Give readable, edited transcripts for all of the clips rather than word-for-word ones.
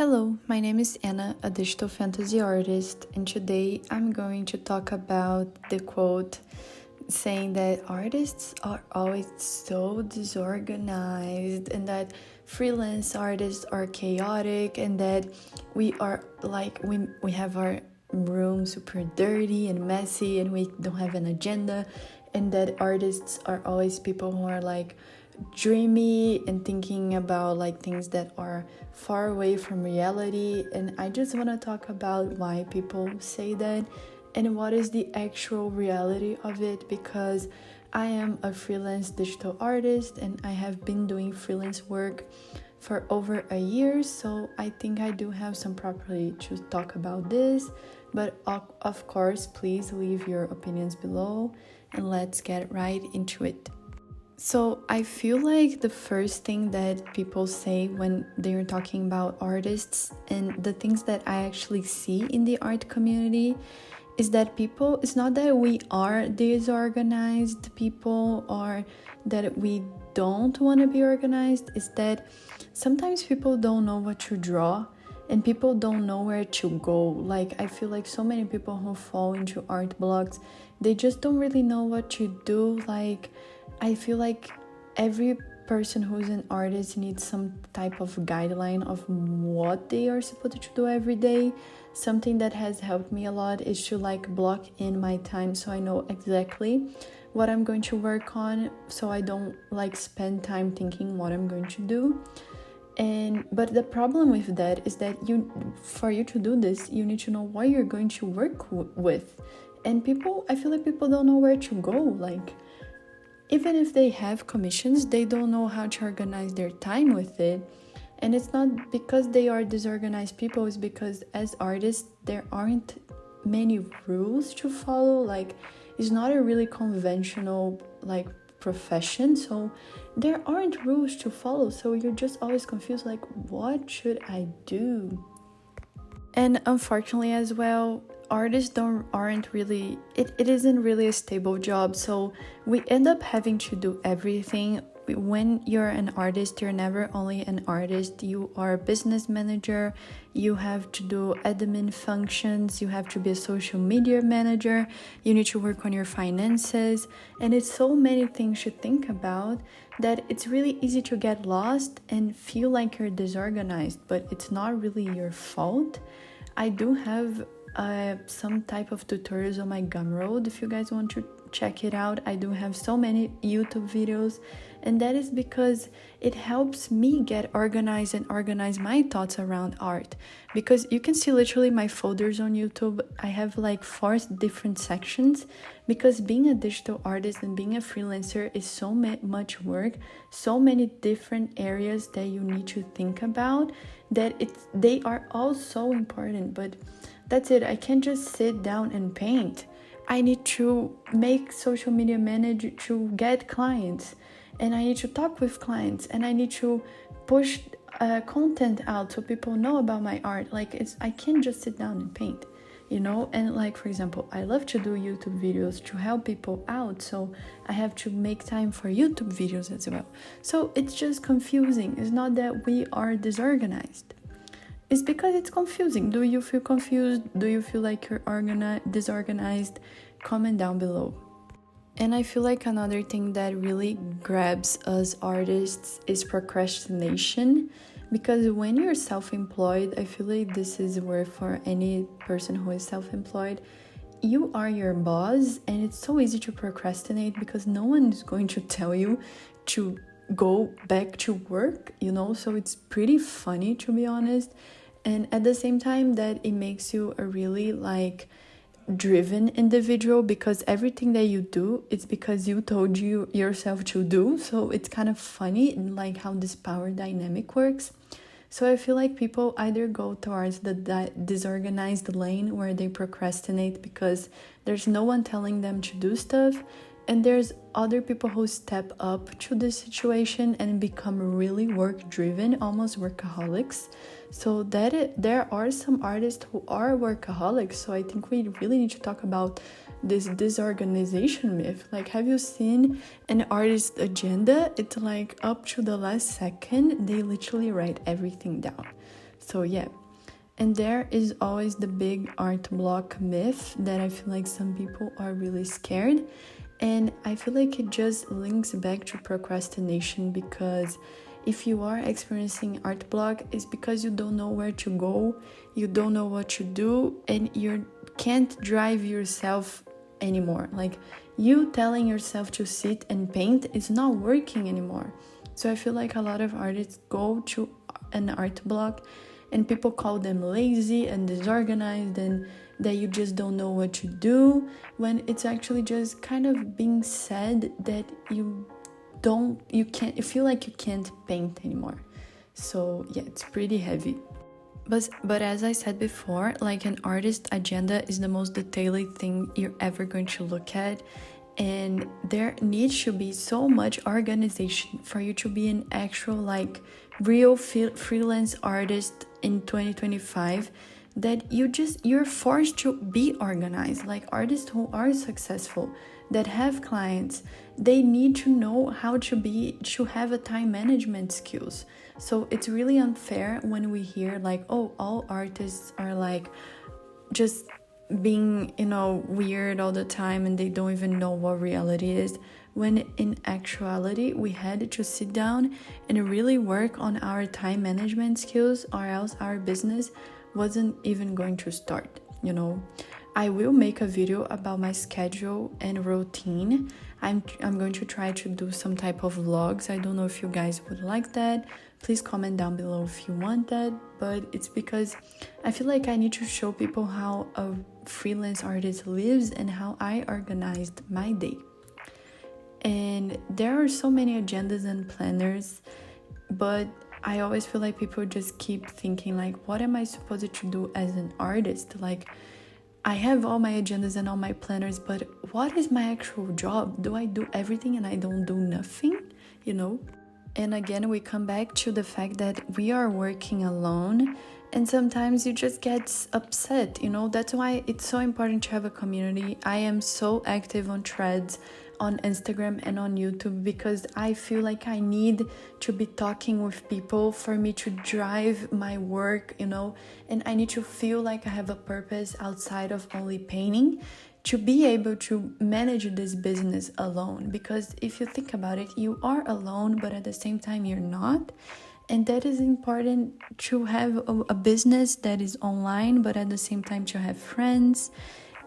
Hello, my name is Anna, a digital fantasy artist, and today I'm going to talk about the quote saying that artists are always so disorganized and that freelance artists are chaotic and that we are like we have our room super dirty and messy and we don't have an agenda, and that artists are always people who are like dreamy and thinking about like things that are far away from reality. And I just want to talk about why people say that and what is the actual reality of it, because I am a freelance digital artist and I have been doing freelance work for over a year, so I think I do have some property to talk about this. But of course, please leave your opinions below and let's get right into it. So I feel like the first thing that people say when they're talking about artists and the things that I actually see in the art community is that it's not that we are disorganized people or that we don't want to be organized, it's that sometimes people don't know what to draw and people don't know where to go. Like I feel like so many people who fall into art blocks, they just don't really know what to do. Like I feel like every person who's an artist needs some type of guideline of what they are supposed to do every day. Something that has helped me a lot is to like block in my time so I know exactly what I'm going to work on, so I don't like spend time thinking what I'm going to do. But the problem with that is that for you to do this, you need to know what you're going to work with. And I feel like people don't know where to go. Like even if they have commissions, they don't know how to organize their time with it. And it's not because they are disorganized people, it's because as artists, there aren't many rules to follow. Like it's not a really conventional like profession, so there aren't rules to follow. So you're just always confused, like what should I do? And unfortunately as well, artists aren't really it isn't really a stable job, so we end up having to do everything. When you're an artist, you're never only an artist, you are a business manager, you have to do admin functions, you have to be a social media manager, you need to work on your finances, and it's so many things to think about that it's really easy to get lost and feel like you're disorganized, but it's not really your fault. I do have some type of tutorials on my Gumroad if you guys want to check it out. I do have so many YouTube videos, and that is because it helps me get organized and organize my thoughts around art, because you can see literally my folders on YouTube. I have like 4 different sections, because being a digital artist and being a freelancer is so much work, so many different areas that you need to think about, that they are all so important. But that's it, I can't just sit down and paint. I need to make social media manage to get clients, and I need to talk with clients, and I need to push content out so people know about my art. Like I can't just sit down and paint, you know? And like, for example, I love to do YouTube videos to help people out, so I have to make time for YouTube videos as well. So it's just confusing. It's not that we are disorganized. It's because it's confusing. Do you feel confused? Do you feel like you're disorganized? Comment down below. And I feel like another thing that really grabs us artists is procrastination, because when you're self-employed, I feel like this is where for any person who is self-employed, you are your boss, and it's so easy to procrastinate because no one is going to tell you to go back to work, you know? So it's pretty funny, to be honest. And at the same time that it makes you a really like driven individual, because everything that you do, it's because you told yourself to do. So it's kind of funny and like how this power dynamic works. So I feel like people either go towards the disorganized lane where they procrastinate because there's no one telling them to do stuff, and there's other people who step up to the situation and become really work driven, almost workaholics. So there are some artists who are workaholics. So I think we really need to talk about this disorganization myth. Like, have you seen an artist's agenda? It's like up to the last second, they literally write everything down. So yeah. And there is always the big art block myth that I feel like some people are really scared. And I feel like it just links back to procrastination, because if you are experiencing art block, it's because you don't know where to go, you don't know what to do, and you can't drive yourself anymore. Like, you telling yourself to sit and paint is not working anymore. So I feel like a lot of artists go to an art block and people call them lazy and disorganized and that you just don't know what to do, when it's actually just kind of being said that you feel like you can't paint anymore. So yeah, it's pretty heavy. But as I said before, like, an artist agenda is the most detailed thing you're ever going to look at. And there needs to be so much organization for you to be an actual, like, real freelance artist in 2025, that you're forced to be organized. Like, artists who are successful, that have clients, they need to know how to have a time management skills. So it's really unfair when we hear like, oh, all artists are like just being, weird all the time and they don't even know what reality is, when in actuality we had to sit down and really work on our time management skills, or else our business wasn't even going to start. I will make a video about my schedule and routine. I'm going to try to do some type of vlogs. I don't know if you guys would like that. Please comment down below if you want that. But it's because I feel like I need to show people how a freelance artist lives and how I organized my day. And there are so many agendas and planners, but I always feel like people just keep thinking like, what am I supposed to do as an artist? Like, I have all my agendas and all my planners, but what is my actual job? Do I do everything and I don't do nothing? And again, we come back to the fact that we are working alone, and sometimes you just get upset. That's why it's so important to have a community. I am so active on threads, on Instagram and on YouTube, because I feel like I need to be talking with people for me to drive my work, and I need to feel like I have a purpose outside of only painting, to be able to manage this business alone. Because if you think about it, you are alone, but at the same time you're not. And that is important, to have a business that is online, but at the same time to have friends.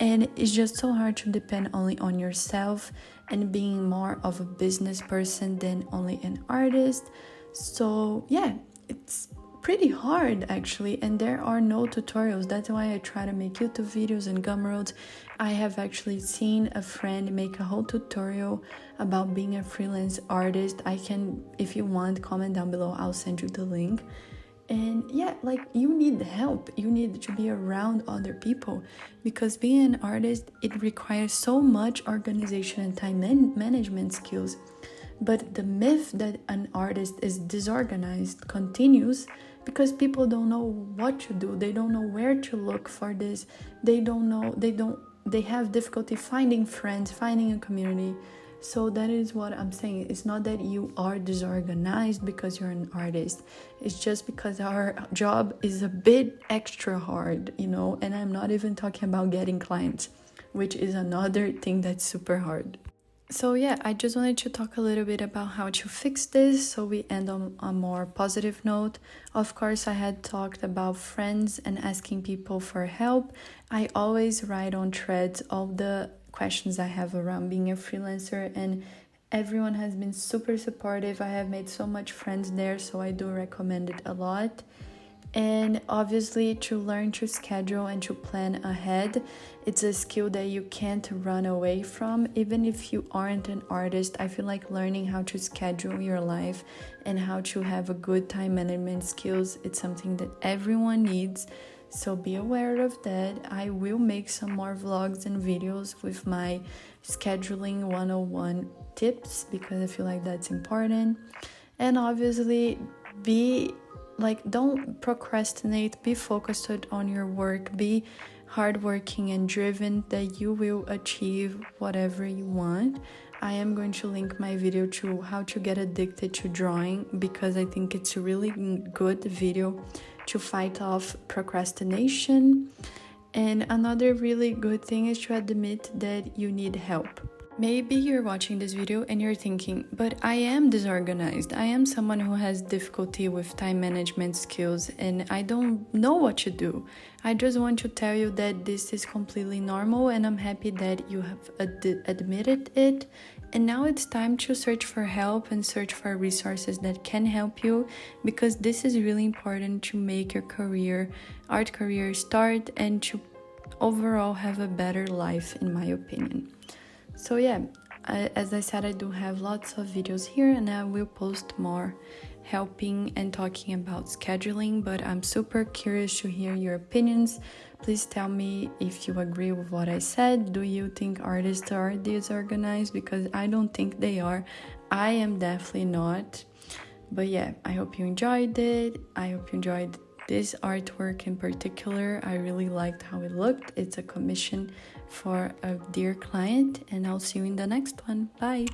And it's just so hard to depend only on yourself and being more of a business person than only an artist. So yeah, it's pretty hard actually, and there are no tutorials. That's why I try to make YouTube videos and Gumroads. I have actually seen a friend make a whole tutorial about being a freelance artist. I can, if you want, comment down below, I'll send you the link. And yeah, like, you need help, you need to be around other people, because being an artist, it requires so much organization and time management skills. But the myth that an artist is disorganized continues, because people don't know what to do, they don't know where to look for this, they have difficulty finding friends, finding a community. So that is what I'm saying. It's not that you are disorganized because you're an artist. It's just because our job is a bit extra hard, and I'm not even talking about getting clients, which is another thing that's super hard. So yeah, I just wanted to talk a little bit about how to fix this, so we end on a more positive note. Of course, I had talked about friends and asking people for help. I always write on threads all the questions I have around being a freelancer, and everyone has been super supportive. I have made so much friends there, so I do recommend it a lot. And obviously, to learn to schedule and to plan ahead, it's a skill that you can't run away from. Even if you aren't an artist, I feel like learning how to schedule your life and how to have a good time management skills, it's something that everyone needs. So be aware of that. I will make some more vlogs and videos with my scheduling 101 tips, because I feel like that's important. And obviously, don't procrastinate, be focused on your work, be hardworking and driven, that you will achieve whatever you want. I am going to link my video to how to get addicted to drawing, because I think it's a really good video to fight off procrastination. And another really good thing is to admit that you need help. Maybe you're watching this video and you're thinking, but I am disorganized. I am someone who has difficulty with time management skills and I don't know what to do. I just want to tell you that this is completely normal and I'm happy that you have admitted it. And now it's time to search for help and search for resources that can help you, because this is really important to make your art career start and to overall have a better life, in my opinion. So yeah, as I said, I do have lots of videos here and I will post more helping and talking about scheduling, but I'm super curious to hear your opinions. Please tell me if you agree with what I said. Do you think artists are disorganized? Because I don't think they are. I am definitely not. But yeah, I hope you enjoyed it. I hope you enjoyed this artwork in particular. I really liked how it looked. It's a commission for a dear client, and I'll see you in the next one. Bye!